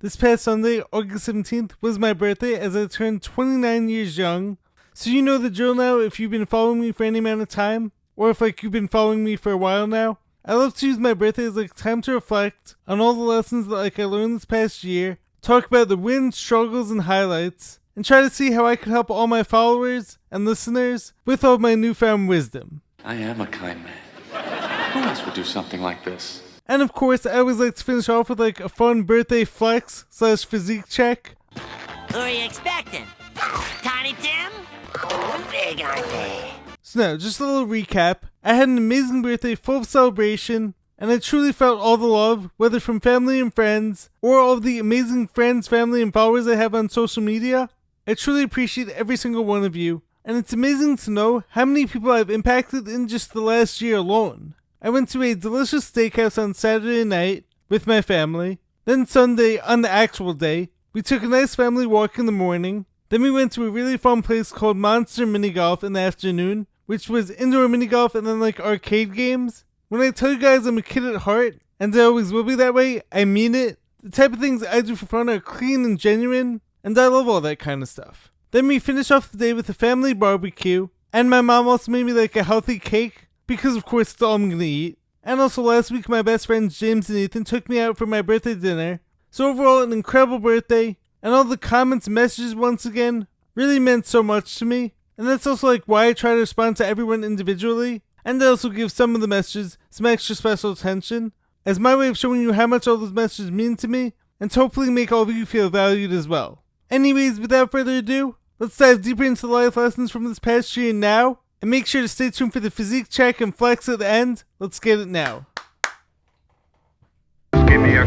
This past Sunday, August 17th, was my birthday as I turned 29 years young. So you know the drill now if you've been following me for any amount of time, or if you've been following me for a while now. I love to use my birthday as time to reflect on all the lessons that I learned this past year, talk about the wins, struggles, and highlights, and try to see how I could help all my followers and listeners with all my newfound wisdom. I am a kind man. Who else would do something like this? And of course, I always like to finish off with a fun birthday flex / physique check. Who are you expecting? Tiny Tim? Big aren't they? So now, just a little recap. I had an amazing birthday full of celebration, and I truly felt all the love, whether from family and friends, or all of the amazing friends, family, and followers I have on social media. I truly appreciate every single one of you, and it's amazing to know how many people I've impacted in just the last year alone. I went to a delicious steakhouse on Saturday night with my family. Then Sunday, on the actual day, we took a nice family walk in the morning. Then we went to a really fun place called Monster Mini Golf in the afternoon, which was indoor mini golf and then arcade games. When I tell you guys I'm a kid at heart, and I always will be that way, I mean it. The type of things I do for fun are clean and genuine, and I love all that kind of stuff. Then we finish off the day with a family barbecue, and my mom also made me a healthy cake, because of course it's all I'm gonna eat. And also last week my best friends James and Ethan took me out for my birthday dinner. So overall an incredible birthday, and all the comments and messages once again really meant so much to me. And that's also why I try to respond to everyone individually, and I also give some of the messages some extra special attention, as my way of showing you how much all those messages mean to me, and to hopefully make all of you feel valued as well. Anyways, without further ado, let's dive deeper into the life lessons from this past year now, and make sure to stay tuned for the physique check and flex at the end. Let's get it now. Give me a...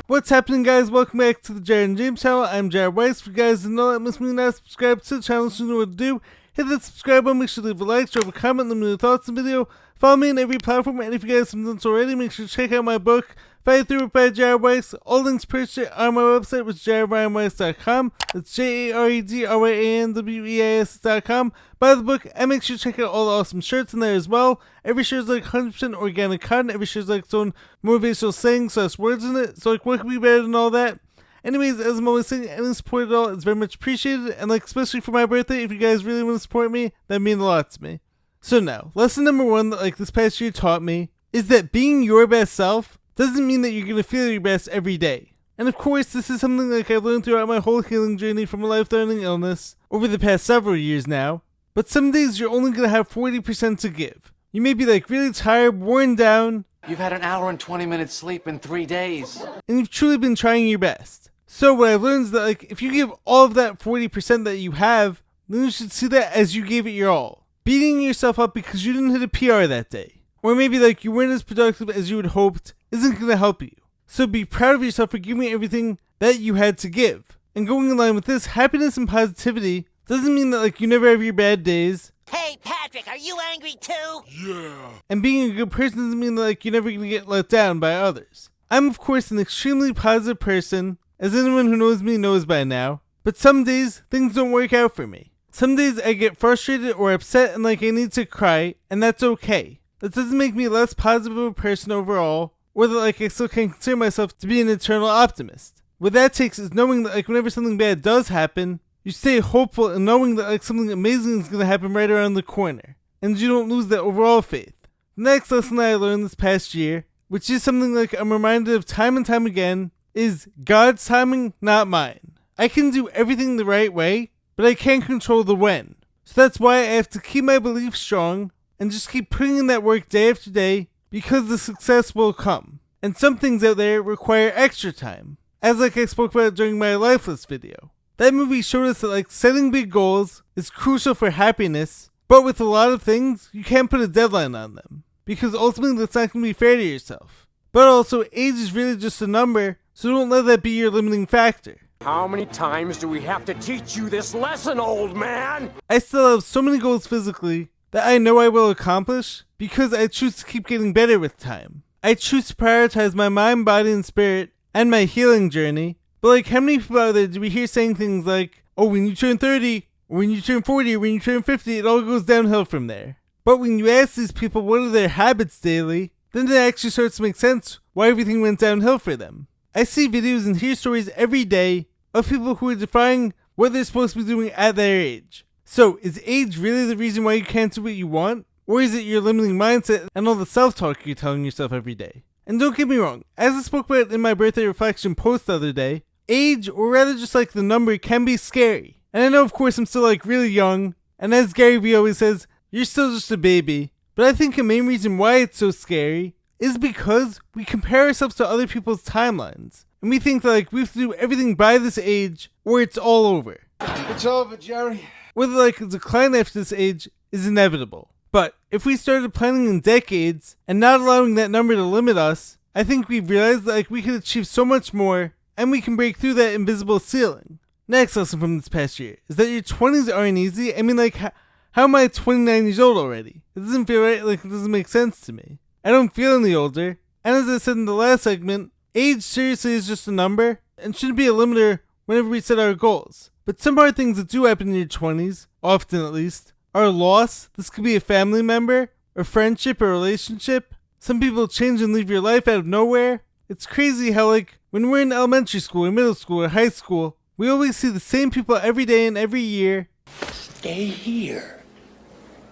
What's happening, guys? Welcome back to the Jared and James channel. I'm Jared Weiss. For you guys who know that must mean not subscribe to the channel, so you know what to do. Hit that subscribe button, make sure to leave a like, drop a comment, let me know your thoughts on the video. Follow me on every platform, and if you guys haven't done so already, make sure to check out my book, Fight Through It by Jared Weiss. All links purchased on my website, which is jaredryanweiss.com. That's JaredRyanWeis.com. Buy the book, and make sure to check out all the awesome shirts in there as well. Every shirt is 100% organic cotton. Every shirt is its own motivational saying, so that's words in it. So what could be better than all that? Anyways, as I'm always saying, any support at all is very much appreciated, and especially for my birthday, if you guys really want to support me, that means a lot to me. So now, lesson number one that this past year taught me is that being your best self doesn't mean that you're going to feel your best every day. And of course, this is something I've learned throughout my whole healing journey from a life-threatening illness over the past several years now. But some days you're only going to have 40% to give. You may be really tired, worn down. You've had an hour and 20 minutes sleep in 3 days. And you've truly been trying your best. So what I've learned is that if you give all of that 40% that you have, then you should see that as you gave it your all. Beating yourself up because you didn't hit a PR that day, or maybe you weren't as productive as you had hoped, isn't going to help you. So be proud of yourself for giving everything that you had to give. And going in line with this, happiness and positivity doesn't mean that you never have your bad days. Hey, Patrick, are you angry too? Yeah. And being a good person doesn't mean that you're never going to get let down by others. I'm of course an extremely positive person, as anyone who knows me knows by now, but some days things don't work out for me. Some days I get frustrated or upset and I need to cry, and that's okay. That doesn't make me less positive of a person overall, or that I still can't consider myself to be an eternal optimist. What that takes is knowing that whenever something bad does happen, you stay hopeful and knowing that something amazing is going to happen right around the corner, and you don't lose that overall faith. The next lesson that I learned this past year, which is something I'm reminded of time and time again, is God's timing, not mine. I can do everything the right way, but I can't control the when. So that's why I have to keep my belief strong and just keep putting in that work day after day, because the success will come. And some things out there require extra time, as I spoke about during my Lifeless video. That movie showed us that setting big goals is crucial for happiness, but with a lot of things, you can't put a deadline on them, because ultimately that's not going to be fair to yourself. But also, age is really just a number, so don't let that be your limiting factor. How many times do we have to teach you this lesson, old man? I still have so many goals physically that I know I will accomplish because I choose to keep getting better with time. I choose to prioritize my mind, body, and spirit and my healing journey. But like, how many people out there do we hear saying things like, oh, when you turn 30, or when you turn 40, or when you turn 50, it all goes downhill from there. But when you ask these people what are their habits daily, then it actually starts to make sense why everything went downhill for them. I see videos and hear stories every day of people who are defying what they're supposed to be doing at their age. So, is age really the reason why you can't do what you want? Or is it your limiting mindset and all the self-talk you're telling yourself every day? And don't get me wrong, as I spoke about in my birthday reflection post the other day, age, or rather just like the number, can be scary. And I know of course I'm still like really young, and as Gary Vee always says, you're still just a baby. But I think the main reason why it's so scary is because we compare ourselves to other people's timelines. And we think that like we have to do everything by this age or it's all over. It's over, Jerry. Whether like a decline after this age is inevitable. But if we started planning in decades and not allowing that number to limit us, I think we've realized that like we could achieve so much more and we can break through that invisible ceiling. Next lesson from this past year is that your 20s aren't easy. I mean, like, how am I 29 years old already? It doesn't feel right, like it doesn't make sense to me. I don't feel any older, and as I said in the last segment, age seriously is just a number, and shouldn't be a limiter whenever we set our goals. But some hard things that do happen in your 20s, often at least, are loss. This could be a family member, a friendship, a relationship. Some people change and leave your life out of nowhere. It's crazy how like, when we're in elementary school or middle school or high school, we always see the same people every day and every year. Stay here.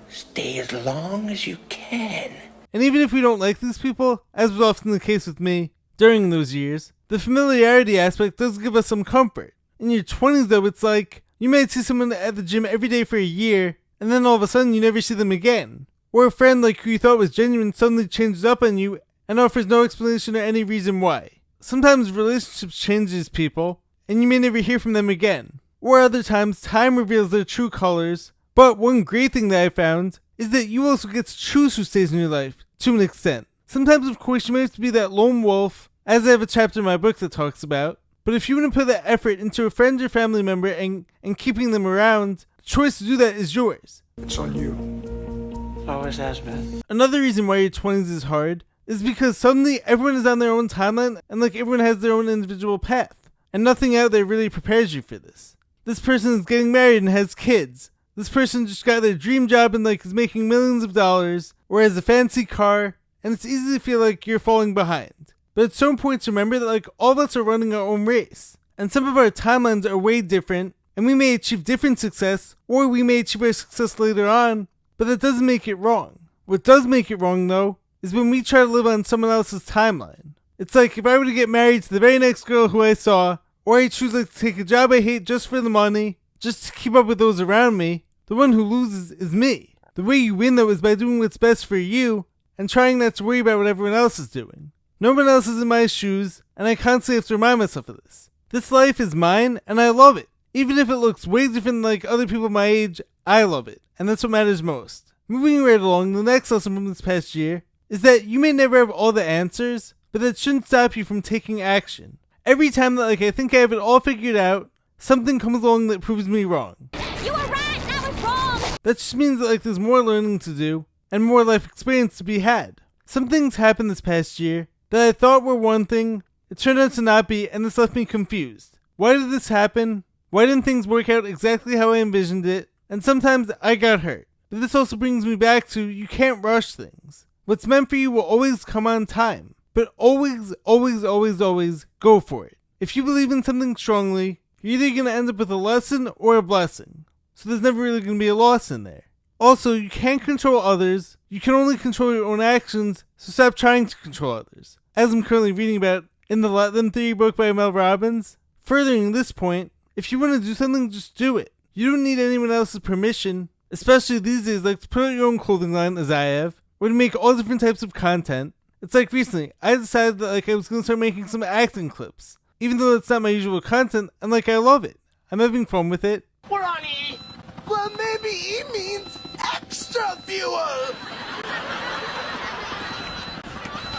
Stay as long as you can. And even if we don't like these people, as was often the case with me during those years, the familiarity aspect does give us some comfort. In your 20s though, it's like, you might see someone at the gym every day for a year, and then all of a sudden you never see them again. Or a friend like who you thought was genuine suddenly changes up on you and offers no explanation or any reason why. Sometimes relationships changes people, and you may never hear from them again. Or other times, time reveals their true colors. But one great thing that I found is that you also get to choose who stays in your life, to an extent. Sometimes, of course, you may have to be that lone wolf, as I have a chapter in my book that talks about. But if you want to put that effort into a friend or family member and keeping them around, the choice to do that is yours. It's on you. Always has been. Another reason why your 20s is hard is because suddenly everyone is on their own timeline and like everyone has their own individual path. And nothing out there really prepares you for this. This person is getting married and has kids. This person just got their dream job and like is making millions of dollars or has a fancy car, and it's easy to feel like you're falling behind. But it's so important to remember that like all of us are running our own race, and some of our timelines are way different, and we may achieve different success or we may achieve our success later on, but that doesn't make it wrong. What does make it wrong though is when we try to live on someone else's timeline. It's like if I were to get married to the very next girl who I saw, or I choose like to take a job I hate just for the money, just to keep up with those around me, the one who loses is me. The way you win though is by doing what's best for you and trying not to worry about what everyone else is doing. No one else is in my shoes, and I constantly have to remind myself of this. This life is mine, and I love it. Even if it looks way different than like other people my age, I love it, and that's what matters most. Moving right along, the next lesson from this past year is that you may never have all the answers, but that shouldn't stop you from taking action. Every time that like I think I have it all figured out, something comes along that proves me wrong. You were right, and I was wrong. That just means that like there's more learning to do and more life experience to be had. Some things happened this past year that I thought were one thing, it turned out to not be, and this left me confused. Why did this happen? Why didn't things work out exactly how I envisioned it? And sometimes I got hurt. But this also brings me back to you can't rush things. What's meant for you will always come on time. But always, always, always, always go for it. If you believe in something strongly, you're either going to end up with a lesson or a blessing. So there's never really going to be a loss in there. Also, you can't control others. You can only control your own actions, so stop trying to control others. As I'm currently reading about in the Let Them Theory book by Mel Robbins. Furthering this point, if you want to do something, just do it. You don't need anyone else's permission, especially these days, like to put out your own clothing line as I have, or to make all different types of content. It's like recently, I decided that like I was going to start making some acting clips. Even though that's not my usual content, and like I love it. I'm having fun with it. We're on E! Well, maybe E means extra fuel.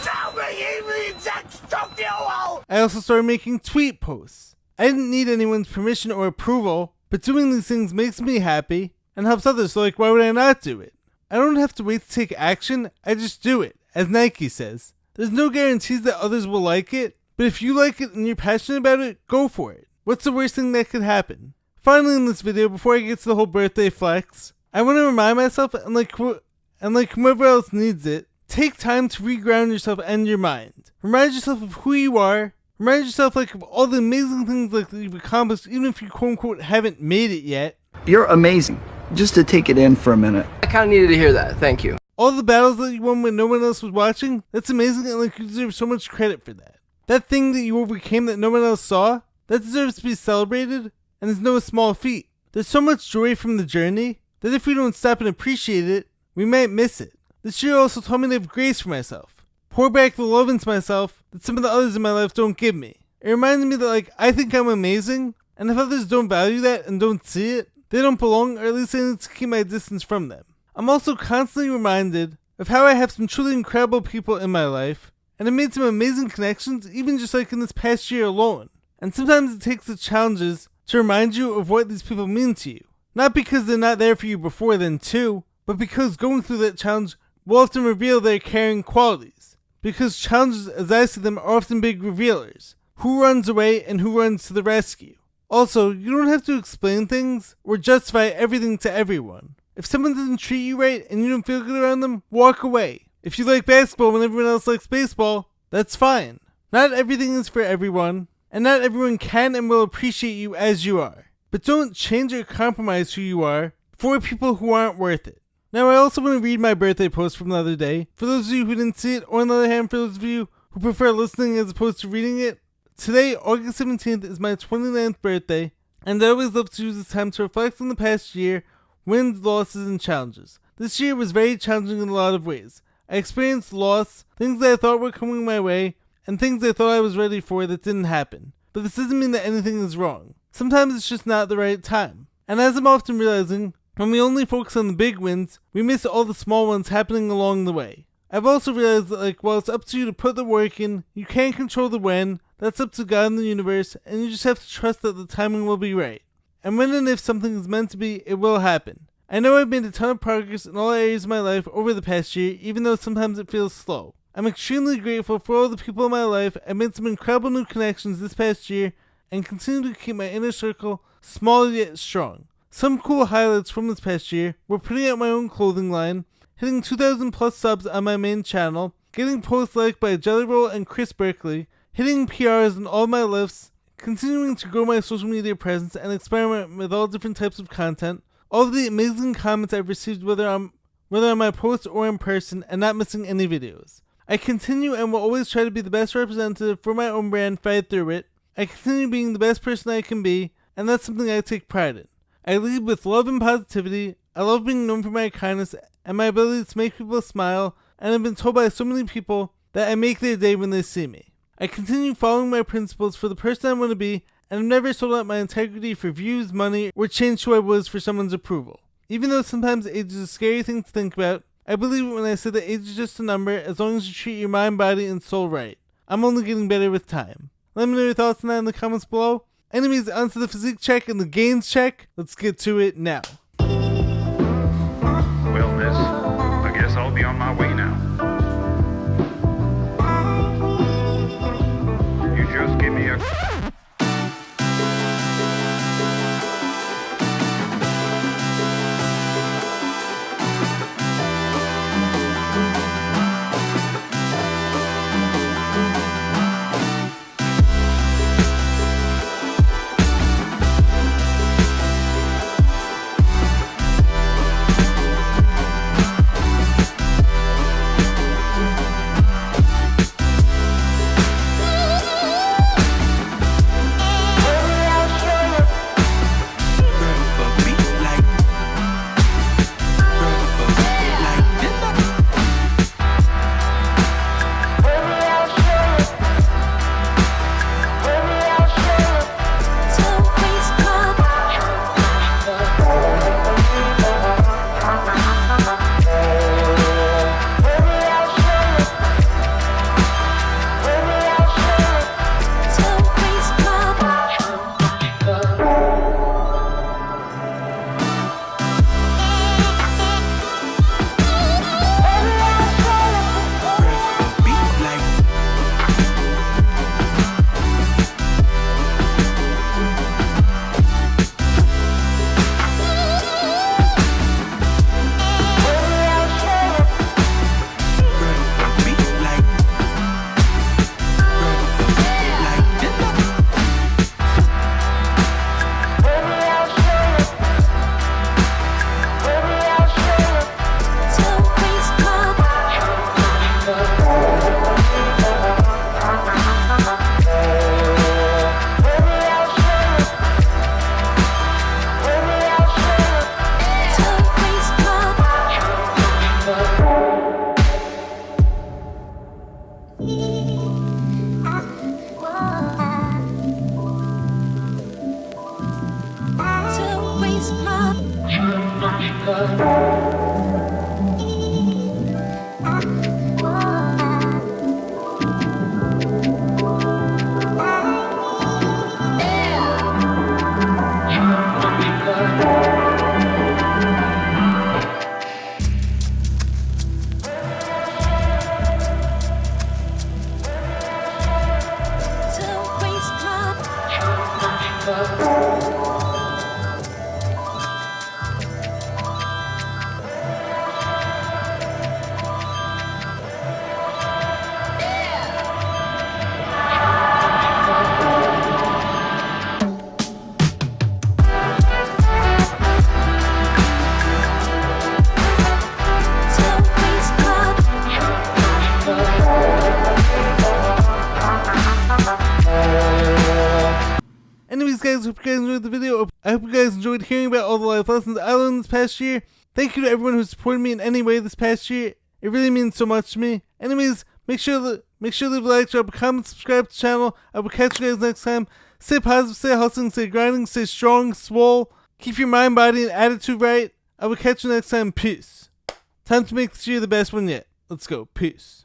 Tell me he means extra fuel! I also started making tweet posts. I didn't need anyone's permission or approval, but doing these things makes me happy and helps others, so like why would I not do it? I don't have to wait to take action, I just do it, as Nike says. There's no guarantees that others will like it, But if you like it and you're passionate about it, go for it. What's the worst thing that could happen? Finally in this video, before I get to the whole birthday flex, I want to remind myself, and like whoever else needs it, take time to reground yourself and your mind. Remind yourself of who you are. Remind yourself of all the amazing things that you've accomplished, even if you quote unquote haven't made it yet. You're amazing. Just to take it in for a minute. I kind of needed to hear that. Thank you. All the battles that you won when no one else was watching, that's amazing, and you deserve so much credit for that. That thing that you overcame that no one else saw, that deserves to be celebrated, and is no small feat. There's so much joy from the journey that if we don't stop and appreciate it, we might miss it. This year also taught me to have grace for myself. Pour back the love into myself that some of the others in my life don't give me. It reminded me that I think I'm amazing, and if others don't value that and don't see it, they don't belong, or at least I need to keep my distance from them. I'm also constantly reminded of how I have some truly incredible people in my life, and I've made some amazing connections even just in this past year alone. And sometimes it takes the challenges to remind you of what these people mean to you. Not because they're not there for you before then too, but because going through that challenge will often reveal their caring qualities. Because challenges, as I see them, are often big revealers. Who runs away and who runs to the rescue. Also, you don't have to explain things or justify everything to everyone. If someone doesn't treat you right and you don't feel good around them, walk away. If you like basketball when everyone else likes baseball, that's fine. Not everything is for everyone, and not everyone can and will appreciate you as you are. But don't change or compromise who you are for people who aren't worth it. Now I also want to read my birthday post from the other day. For those of you who didn't see it, or on the other hand, for those of you who prefer listening as opposed to reading it, today, August 17th, is my 29th birthday, and I always love to use this time to reflect on the past year, wins, losses, and challenges. This year was very challenging in a lot of ways. I experienced loss, things that I thought were coming my way, and things I thought I was ready for that didn't happen. But this doesn't mean that anything is wrong. Sometimes it's just not the right time. And as I'm often realizing, when we only focus on the big wins, we miss all the small ones happening along the way. I've also realized that while it's up to you to put the work in, you can't control the when, that's up to God and the universe, and you just have to trust that the timing will be right. And when and if something is meant to be, it will happen. I know I've made a ton of progress in all areas of my life over the past year, even though sometimes it feels slow. I'm extremely grateful for all the people in my life. I made some incredible new connections this past year, and continue to keep my inner circle small yet strong. Some cool highlights from this past year were putting out my own clothing line, hitting 2,000 plus subs on my main channel, getting posts liked by Jelly Roll and Chris Berkeley, hitting PRs on all my lifts, continuing to grow my social media presence and experiment with all different types of content, all of the amazing comments I've received whether on my posts or in person, and not missing any videos. I continue and will always try to be the best representative for my own brand, Fight Through It. I continue being the best person I can be, and that's something I take pride in. I lead with love and positivity. I love being known for my kindness and my ability to make people smile, and I've been told by so many people that I make their day when they see me. I continue following my principles for the person I want to be, and I've never sold out my integrity for views, money, or changed who I was for someone's approval. Even though sometimes age is a scary thing to think about, I believe it when I say that age is just a number as long as you treat your mind, body, and soul right. I'm only getting better with time. Let me know your thoughts on that in the comments below. Anyways, onto the physique check and the gains check. Let's get to it now. Well, miss, I guess I'll be on my way now. You just give me a... Anyways, guys, hope you guys enjoyed the video. I hope you guys enjoyed hearing about all the life lessons I learned this past year. Thank you to everyone who supported me in any way this past year. It really means so much to me. Anyways, make sure to leave a like, drop a comment, subscribe to the channel. I will catch you guys next time. Stay positive, stay hustling, stay grinding, stay strong, swole. Keep your mind, body, and attitude right. I will catch you next time. Peace. Time to make this year the best one yet. Let's go. Peace.